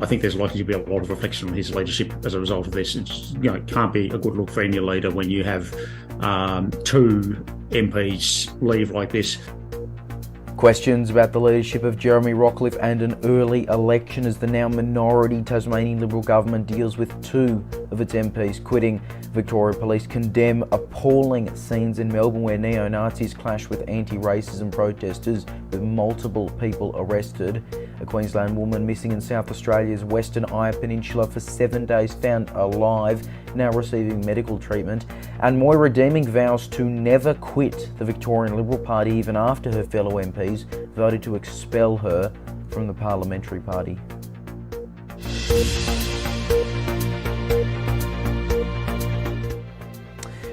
I think there's likely to be a lot of reflection on his leadership as a result of this. It can't be a good look for any leader when you have two MPs leave like this. Questions about the leadership of Jeremy Rockliff and an early election as the now minority Tasmanian Liberal government deals with two of its MPs quitting. Victoria Police condemn appalling scenes in Melbourne where neo-Nazis clash with anti-racism protesters with multiple people arrested. A Queensland woman missing in South Australia's Western Eyre Peninsula for 7 days found alive, now receiving medical treatment. And Moira Deeming vows to never quit the Victorian Liberal Party even after her fellow MPs voted to expel her from the Parliamentary Party.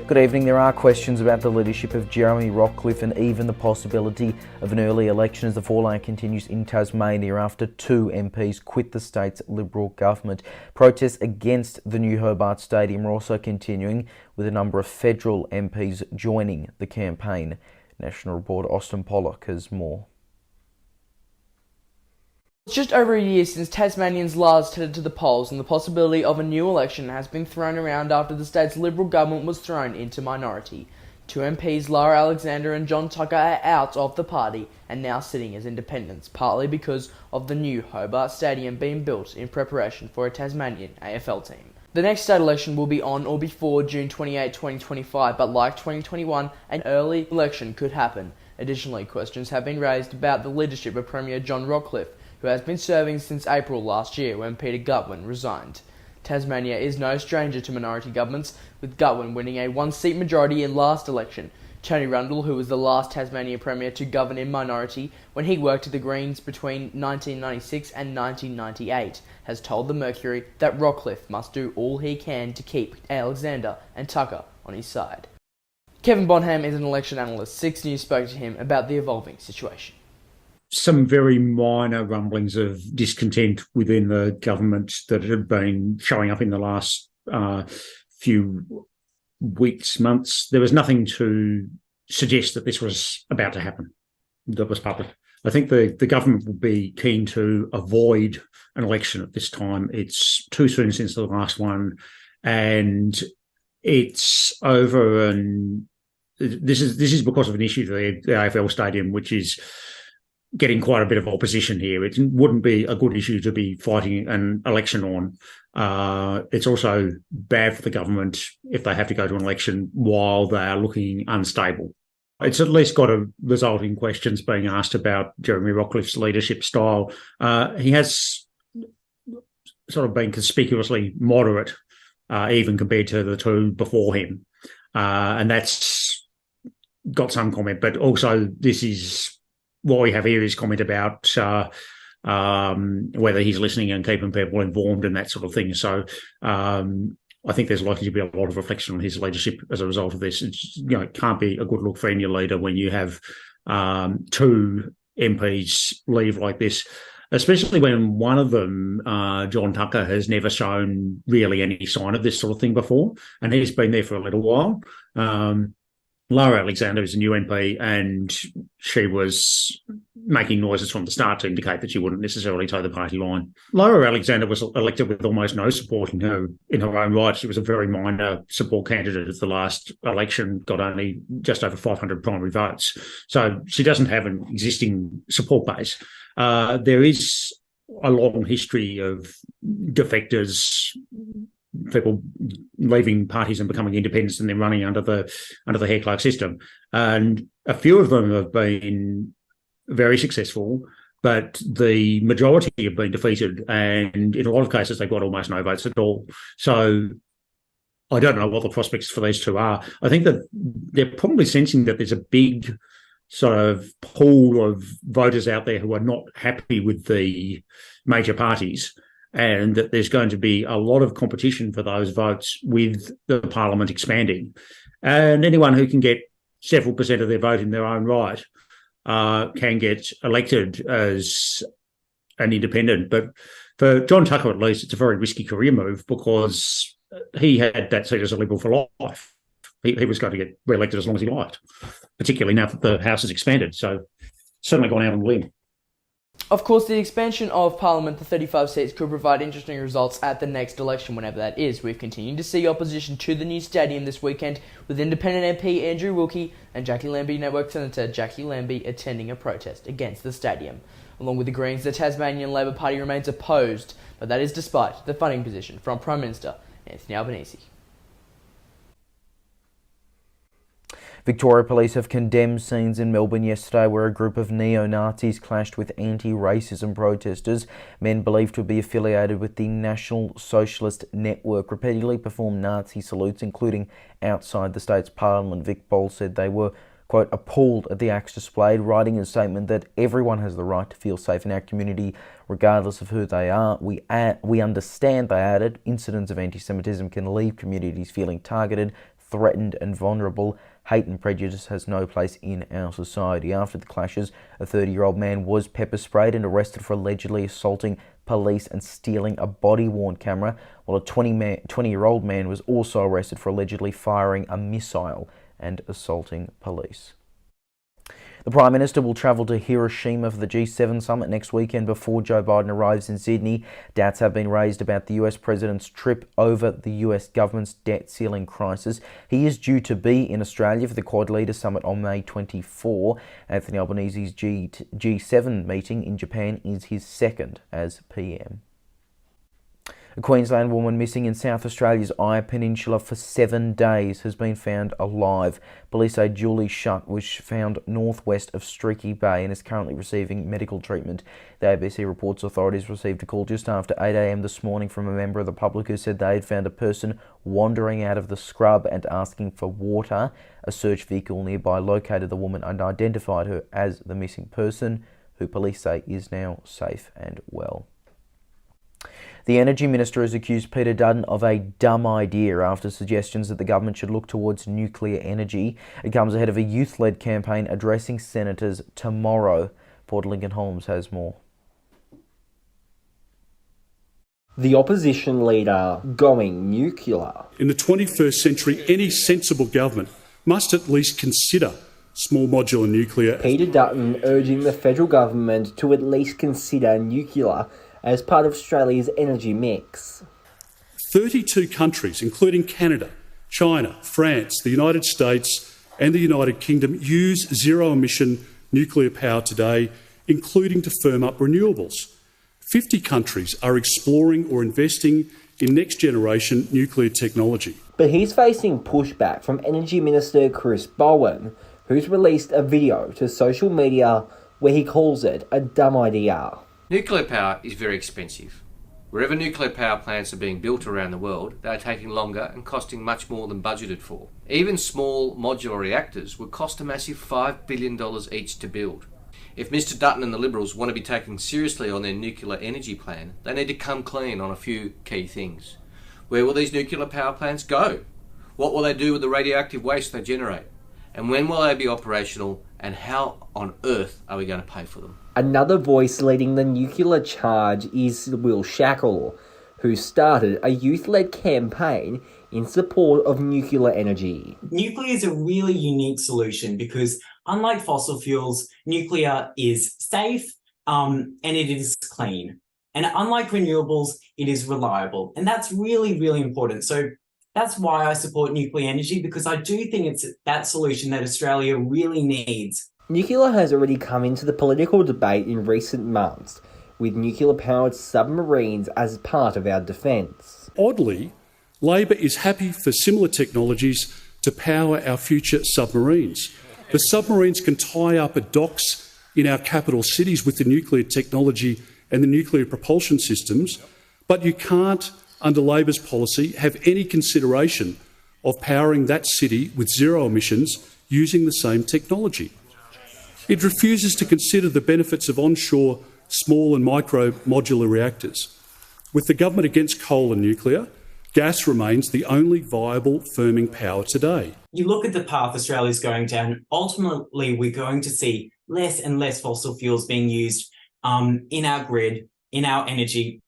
Good evening. There are questions about the leadership of Jeremy Rockliff and even the possibility of an early election as the fallout continues in Tasmania after two MPs quit the state's Liberal government. Protests against the new Hobart Stadium are also continuing, with a number of federal MPs joining the campaign. National reporter Austin Pollock has more. It's just over a year since Tasmanians last headed to the polls, and the possibility of a new election has been thrown around after the state's Liberal government was thrown into minority. Two MPs, Lara Alexander and John Tucker, are out of the party and now sitting as independents, partly because of the new Hobart Stadium being built in preparation for a Tasmanian AFL team. The next state election will be on or before June 28, 2025, but like 2021, an early election could happen. Additionally, questions have been raised about the leadership of Premier John Rockliff, who has been serving since April last year when Peter Gutwein resigned. Tasmania is no stranger to minority governments, with Gutwein winning a one-seat majority in last election. Tony Rundle, who was the last Tasmanian Premier to govern in minority when he worked at the Greens between 1996 and 1998, has told the Mercury that Rockliff must do all he can to keep Alexander and Tucker on his side. Kevin Bonham is an election analyst. 6 News spoke to him about the evolving situation. Some very minor rumblings of discontent within the government that had been showing up in the last few weeks, months. There was nothing to suggest that this was about to happen that was public. I think the government will be keen to avoid an election at this time. It's too soon since the last one, and it's over. And this is because of an issue to the AFL stadium, which is getting quite a bit of opposition here. It wouldn't be a good issue to be fighting an election on. It's also bad for the government if they have to go to an election while they are looking unstable. It's at least got to result in questions being asked about Jeremy Rockliff's leadership style. He has sort of been conspicuously moderate, even compared to the two before him. And that's got some comment, but also this is what we have here is comment about whether he's listening and keeping people informed and that sort of thing. So I think there's likely to be a lot of reflection on his leadership as a result of this. It can't be a good look for any leader when you have two MPs leave like this, especially when one of them, John Tucker, has never shown really any sign of this sort of thing before, and he's been there for a little while. Lara Alexander is a new MP, and she was making noises from the start to indicate that she wouldn't necessarily toe the party line. Lara Alexander was elected with almost no support in her own right. She was a very minor support candidate at the last election, got only just over 500 primary votes. So she doesn't have an existing support base. There is a long history of defectors, people leaving parties and becoming independents and then running under the hair clerk system. And a few of them have been very successful, but the majority have been defeated. And in a lot of cases, they've got almost no votes at all. So I don't know what the prospects for these two are. I think that they're probably sensing that there's a big sort of pool of voters out there who are not happy with the major parties, and that there's going to be a lot of competition for those votes with the parliament expanding. And anyone who can get several percent of their vote in their own right can get elected as an independent. But for John Tucker, at least, it's a very risky career move because he had that seat as a Liberal for life. He was going to get re-elected as long as he liked, particularly now that the House has expanded. So certainly gone out on a limb. Of course, the expansion of Parliament to 35 seats could provide interesting results at the next election, whenever that is. We've continued to see opposition to the new stadium this weekend, with independent MP Andrew Wilkie and Jackie Lambie Network Senator Jackie Lambie attending a protest against the stadium. Along with the Greens, the Tasmanian Labor Party remains opposed, but that is despite the funding position from Prime Minister Anthony Albanese. Victoria Police have condemned scenes in Melbourne yesterday where a group of neo-Nazis clashed with anti-racism protesters. Men believed to be affiliated with the National Socialist Network repeatedly performed Nazi salutes, including outside the state's parliament. Vic Police said they were, quote, appalled at the acts displayed, writing in a statement that everyone has the right to feel safe in our community, regardless of who they are. We understand, they added, incidents of anti-Semitism can leave communities feeling targeted, threatened and vulnerable. Hate and prejudice has no place in our society. After the clashes, a 30-year-old man was pepper sprayed and arrested for allegedly assaulting police and stealing a body-worn camera, while a 20-year-old man was also arrested for allegedly firing a missile and assaulting police. The Prime Minister will travel to Hiroshima for the G7 summit next weekend before Joe Biden arrives in Sydney. Doubts have been raised about the US President's trip over the US government's debt ceiling crisis. He is due to be in Australia for the Quad Leader Summit on May 24. Anthony Albanese's G7 meeting in Japan is his second as PM. A Queensland woman missing in South Australia's Eyre Peninsula for 7 days has been found alive. Police say Julie Shutt was found northwest of Streaky Bay and is currently receiving medical treatment. The ABC reports authorities received a call just after 8 a.m. this morning from a member of the public who said they had found a person wandering out of the scrub and asking for water. A search vehicle nearby located the woman and identified her as the missing person, who police say is now safe and well. The Energy Minister has accused Peter Dutton of a dumb idea after suggestions that the government should look towards nuclear energy. It comes ahead of a youth-led campaign addressing senators tomorrow. Port Lincoln Holmes has more. The opposition leader going nuclear. In the 21st century, any sensible government must at least consider small modular nuclear. Peter Dutton urging the federal government to at least consider nuclear as part of Australia's energy mix. 32 countries, including Canada, China, France, the United States and the United Kingdom, use zero-emission nuclear power today, including to firm up renewables. 50 countries are exploring or investing in next-generation nuclear technology. But he's facing pushback from Energy Minister Chris Bowen, who's released a video to social media where he calls it a dumb idea. Nuclear power is very expensive. Wherever nuclear power plants are being built around the world, they are taking longer and costing much more than budgeted for. Even small modular reactors would cost a massive $5 billion each to build. If Mr Dutton and the Liberals want to be taken seriously on their nuclear energy plan, they need to come clean on a few key things. Where will these nuclear power plants go? What will they do with the radioactive waste they generate? And when will they be operational, and how on earth are we going to pay for them? Another voice leading the nuclear charge is Will Shackle, who started a youth-led campaign in support of nuclear energy. Nuclear is a really unique solution because, unlike fossil fuels, nuclear is safe and it is clean. And unlike renewables, it is reliable. And that's really, really important. So that's why I support nuclear energy, because I do think it's that solution that Australia really needs. Nuclear has already come into the political debate in recent months, with nuclear-powered submarines as part of our defence. Oddly, Labor is happy for similar technologies to power our future submarines. The submarines can tie up at docks in our capital cities with the nuclear technology and the nuclear propulsion systems, but you can't, under Labor's policy, have any consideration of powering that city with zero emissions using the same technology. It refuses to consider the benefits of onshore small and micro modular reactors. With the government against coal and nuclear, gas remains the only viable firming power today. You look at the path Australia's going down, ultimately we're going to see less and less fossil fuels being used in our grid, in our energy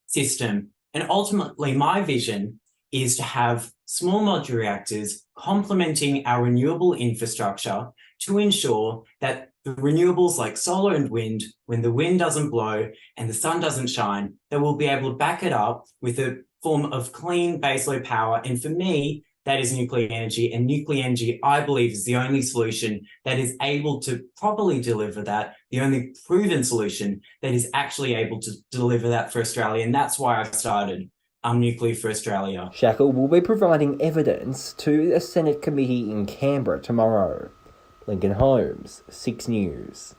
system. And ultimately my vision is to have small modular reactors complementing our renewable infrastructure to ensure that the renewables like solar and wind, when the wind doesn't blow and the sun doesn't shine, that we'll be able to back it up with a form of clean baseload power. And for me, that is nuclear energy. And nuclear energy, I believe, is the only solution that is able to properly deliver that, the only proven solution that is actually able to deliver that for Australia. And that's why I started Nuclear for Australia. Shackle will be providing evidence to a Senate committee in Canberra tomorrow. Lincoln Holmes, 6 News.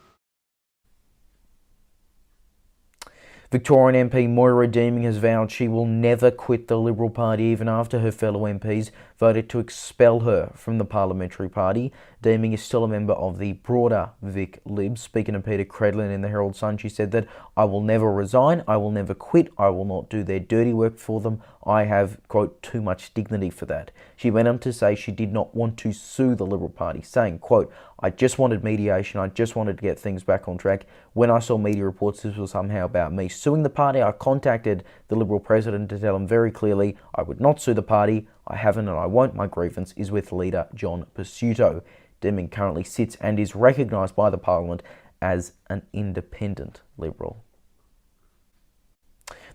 Victorian MP Moira Deeming has vowed she will never quit the Liberal Party even after her fellow MPs voted to expel her from the parliamentary party. Deeming is still a member of the broader Vic Libs. Speaking to Peter Credlin in the Herald Sun, she said that I will never resign, I will never quit, I will not do their dirty work for them. I have, quote, too much dignity for that. She went on to say she did not want to sue the Liberal Party, saying, quote, I just wanted mediation, I just wanted to get things back on track. When I saw media reports this was somehow about me suing the party, I contacted the Liberal president to tell him very clearly I would not sue the party. I haven't and I won't. My grievance is with leader John Pesutto. Deeming currently sits and is recognised by the Parliament as an independent Liberal.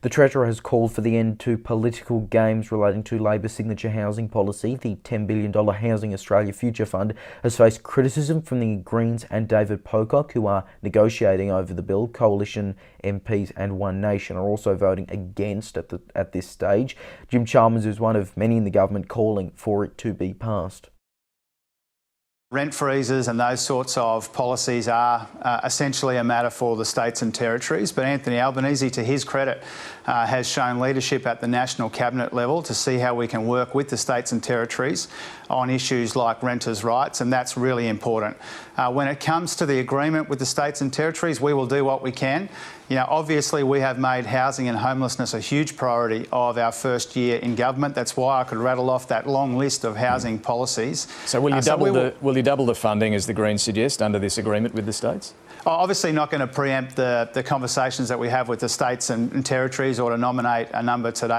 The Treasurer has called for the end to political games relating to Labor's signature housing policy. The $10 billion Housing Australia Future Fund has faced criticism from the Greens and David Pocock, who are negotiating over the bill. Coalition MPs and One Nation are also voting against at this stage. Jim Chalmers is one of many in the government calling for it to be passed. Rent freezes and those sorts of policies are essentially a matter for the states and territories, but Anthony Albanese, to his credit, has shown leadership at the national cabinet level to see how we can work with the states and territories on issues like renters' rights, and that's really important. When it comes to the agreement with the states and territories, we will do what we can. You know, obviously we have made housing and homelessness a huge priority of our first year in government. That's why I could rattle off that long list of housing policies. So will you double the funding, as the Greens suggest, under this agreement with the states? Obviously not going to preempt the conversations that we have with the states and territories or to nominate a number today.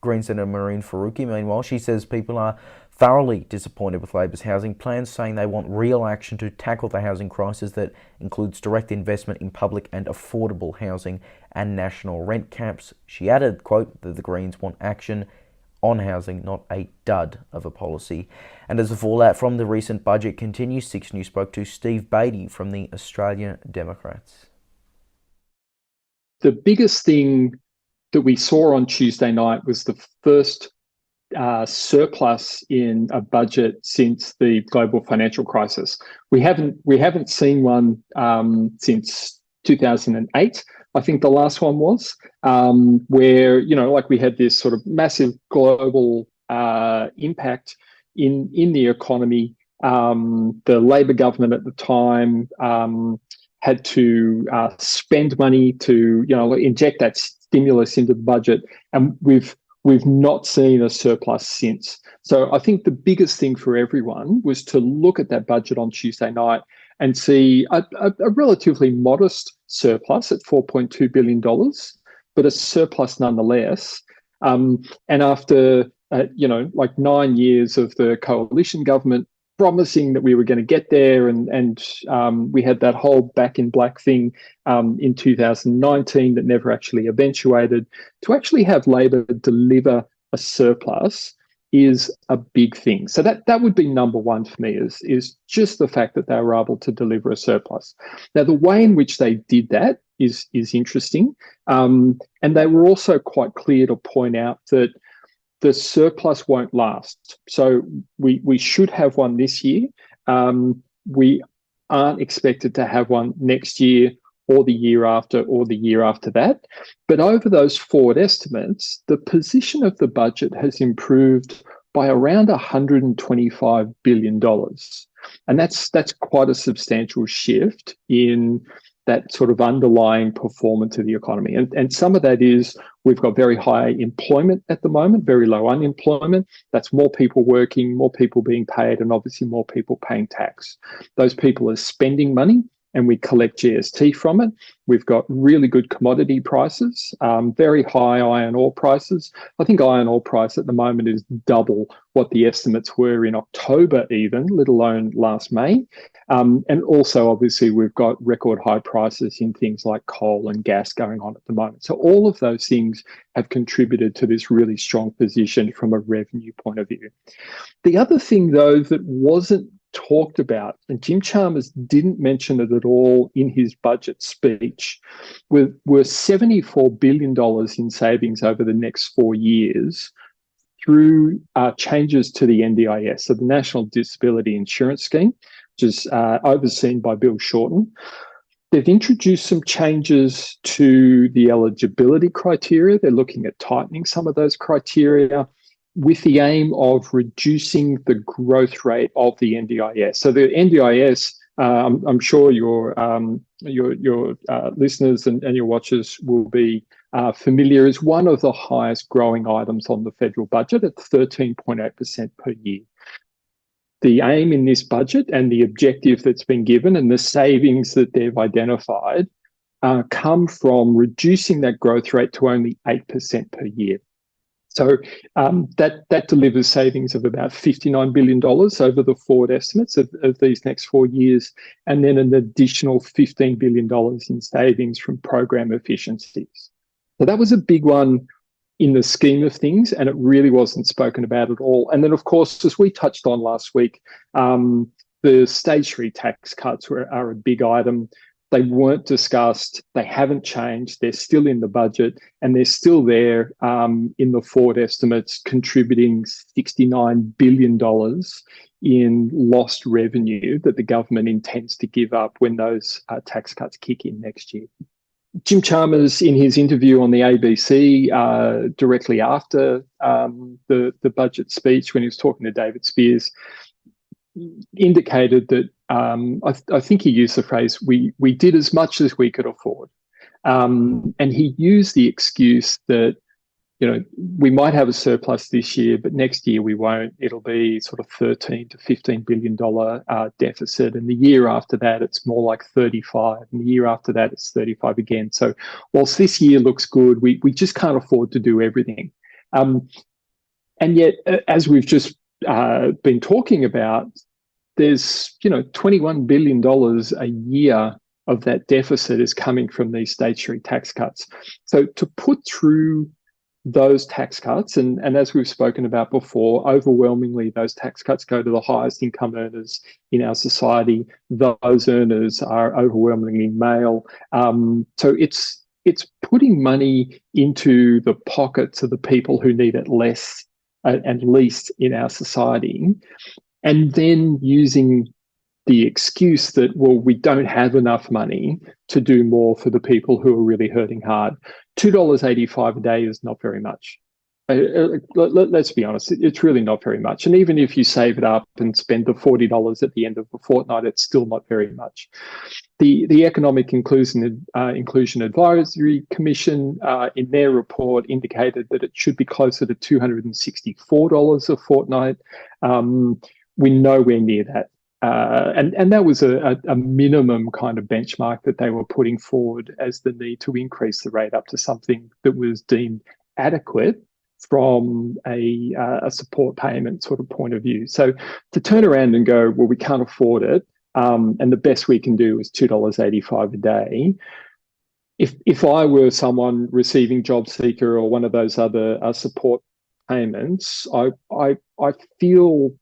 Green Senator Marine Faruqi, meanwhile, she says people are thoroughly disappointed with Labor's housing plans, saying they want real action to tackle the housing crisis that includes direct investment in public and affordable housing and national rent caps. She added, quote, that the Greens want action on housing, not a dud of a policy. And as the fallout from the recent budget continues, 6 News spoke to Steve Beattie from the Australian Democrats. The biggest thing that we saw on Tuesday night was the first surplus in a budget since the global financial crisis. We haven't seen one since 2008. I think the last one was where, you know, like we had this sort of massive global impact in the economy. The Labor government at the time had to spend money to, you know, inject that stimulus into the budget, and we've not seen a surplus since. So I think the biggest thing for everyone was to look at that budget on Tuesday night and see a relatively modest surplus at $4.2 billion, but a surplus nonetheless. And after, like 9 years of the coalition government promising that we were going to get there, and we had that whole back in black thing in 2019 that never actually eventuated, to actually have Labor deliver a surplus is a big thing. So that would be number one for me, is just the fact that they were able to deliver a surplus. Now, the way in which they did that is interesting. And they were also quite clear to point out that the surplus won't last. So we should have one this year. We aren't expected to have one next year or the year after or the year after that. But over those forward estimates, the position of the budget has improved by around $125 billion. And that's quite a substantial shift in that sort of underlying performance of the economy. And some of that is we've got very high employment at the moment, very low unemployment. That's more people working, more people being paid, and obviously more people paying tax. Those people are spending money. and we collect GST from it. We've got really good commodity prices, very high iron ore prices. I think iron ore price at the moment is double what the estimates were in October even, let alone last May. And also, obviously, we've got record high prices in things like coal and gas going on at the moment. So all of those things have contributed to this really strong position from a revenue point of view. The other thing, though, that wasn't talked about, and Jim Chalmers didn't mention it at all in his budget speech, were $74 billion in savings over the next 4 years through changes to the NDIS, so the National Disability Insurance Scheme, which is overseen by Bill Shorten. They've introduced some changes to the eligibility criteria. They're looking at tightening some of those criteria with the aim of reducing the growth rate of the NDIS. So the NDIS, I'm sure your listeners and your watchers will be familiar, is one of the highest growing items on the federal budget at 13.8% per year. The aim in this budget and the objective that's been given and the savings that they've identified come from reducing that growth rate to only 8% per year. So that delivers savings of about $59 billion over the forward estimates of these next 4 years, and then an additional $15 billion in savings from program efficiencies. So that was a big one in the scheme of things, and it really wasn't spoken about at all. And then, of course, as we touched on last week, the stage 3 tax cuts are a big item. They weren't discussed. They haven't changed. They're still in the budget, and they're still there in the forward estimates, contributing $69 billion in lost revenue that the government intends to give up when those tax cuts kick in next year. Jim Chalmers, in his interview on the ABC directly after the budget speech, when he was talking to David Spears, indicated that I think he used the phrase, we did as much as we could afford. And he used the excuse that, you know, we might have a surplus this year, but next year we won't. It'll be sort of $13 to $15 billion deficit. And the year after that, it's more like 35. And the year after that, it's 35 again. So whilst this year looks good, we just can't afford to do everything. And yet, as we've just been talking about, there's, you know, $21 billion a year of that deficit is coming from these stage 3 tax cuts. So to put through those tax cuts, and as we've spoken about before, overwhelmingly those tax cuts go to the highest income earners in our society. Those earners are overwhelmingly male. So it's putting money into the pockets of the people who need it less and least in our society, and then using the excuse that, well, we don't have enough money to do more for the people who are really hurting hard. $2.85 a day is not very much. Let's be honest, it's really not very much. And even if you save it up and spend the $40 at the end of the fortnight, it's still not very much. The Economic Inclusion Advisory Commission, in their report, indicated that it should be closer to $264 a fortnight. We're nowhere near that. And that was a minimum kind of benchmark that they were putting forward as the need to increase the rate up to something that was deemed adequate from a support payment sort of point of view. So to turn around and go, well, we can't afford it, and the best we can do is $2.85 a day. If I were someone receiving JobSeeker or one of those other support payments, I feel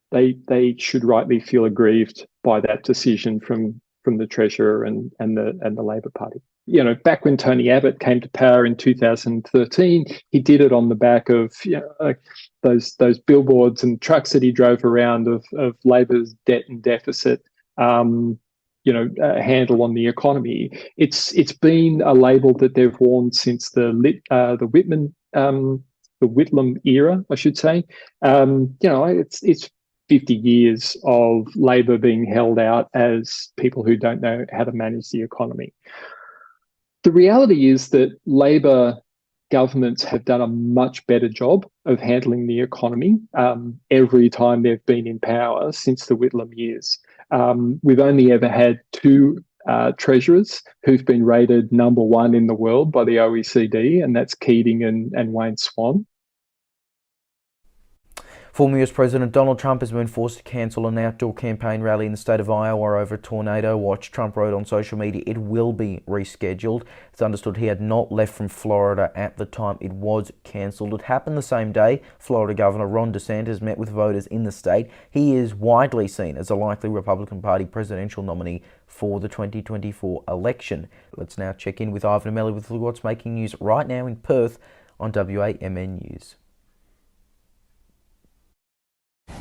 they should rightly feel aggrieved by that decision from the Treasurer and the Labor Party. You know, back when Tony Abbott came to power in 2013, he did it on the back of, you know, those billboards and trucks that he drove around of Labor's debt and deficit, handle on the economy. It's been a label that they've worn since the Whitlam era, I should say. It's 50 years of Labor being held out as people who don't know how to manage the economy. The reality is that Labor governments have done a much better job of handling the economy every time they've been in power since the Whitlam years. We've only ever had two treasurers who've been rated #1 in the world by the OECD, and that's Keating and Wayne Swan. Former US President Donald Trump has been forced to cancel an outdoor campaign rally in the state of Iowa over tornado watch. Trump wrote on social media it will be rescheduled. It's understood he had not left from Florida at the time it was cancelled. It happened the same day Florida Governor Ron DeSantis met with voters in the state. He is widely seen as a likely Republican Party presidential nominee for the 2024 election. Let's now check in with Ivan Amelli with what's making news right now in Perth on WAMN News.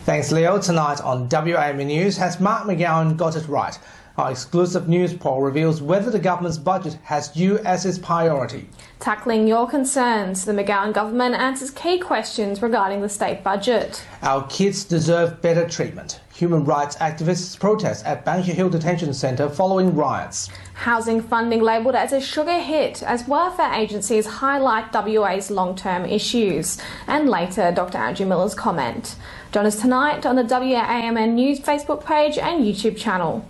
Thanks, Leo. Tonight on WAMN News, has Mark McGowan got it right? Our exclusive news poll reveals whether the government's budget has you as its priority. Tackling your concerns, the McGowan government answers key questions regarding the state budget. Our kids deserve better treatment. Human rights activists protest at Banksia Hill Detention Centre following riots. Housing funding labelled as a sugar hit as welfare agencies highlight WA's long-term issues. And later, Dr. Andrew Miller's comment. Join us tonight on the WAMN News Facebook page and YouTube channel.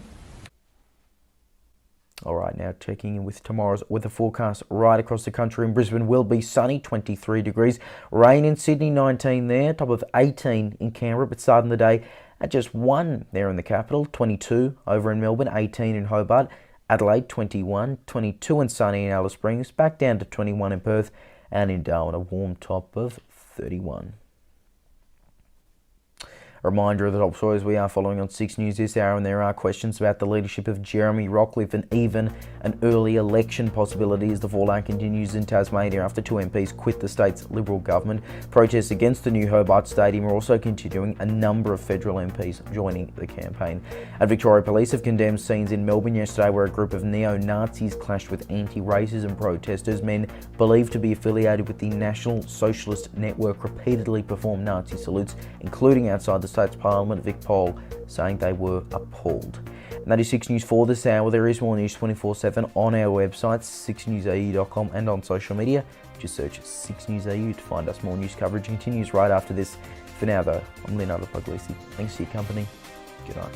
All right, now checking in with tomorrow's weather forecast right across the country. In Brisbane will be sunny, 23 degrees. Rain in Sydney, 19 there. Top of 18 in Canberra, but starting the day at just 1 there in the capital. 22 over in Melbourne, 18 in Hobart. Adelaide, 21. 22 and sunny in Alice Springs. Back down to 21 in Perth. And in Darwin, a warm top of 31. A reminder of the top stories we are following on 6 News this hour, and there are questions about the leadership of Jeremy Rockliff and even an early election possibility as the fallout continues in Tasmania after 2 MPs quit the state's Liberal government. Protests against the new Hobart Stadium are also continuing, a number of federal MPs joining the campaign. And Victoria Police have condemned scenes in Melbourne yesterday where a group of neo-Nazis clashed with anti-racism protesters. Men believed to be affiliated with the National Socialist Network repeatedly performed Nazi salutes, including outside the state's parliament. Vic Police saying they were appalled. And that is 6 News for this hour. There is more news 24/7 on our website, SIXNewsAU.com, and on social media. Just search 6NewsAU to find us. More news coverage continues right after this. For now though, I'm Leonardo Puglisi. Thanks for your company. Good night.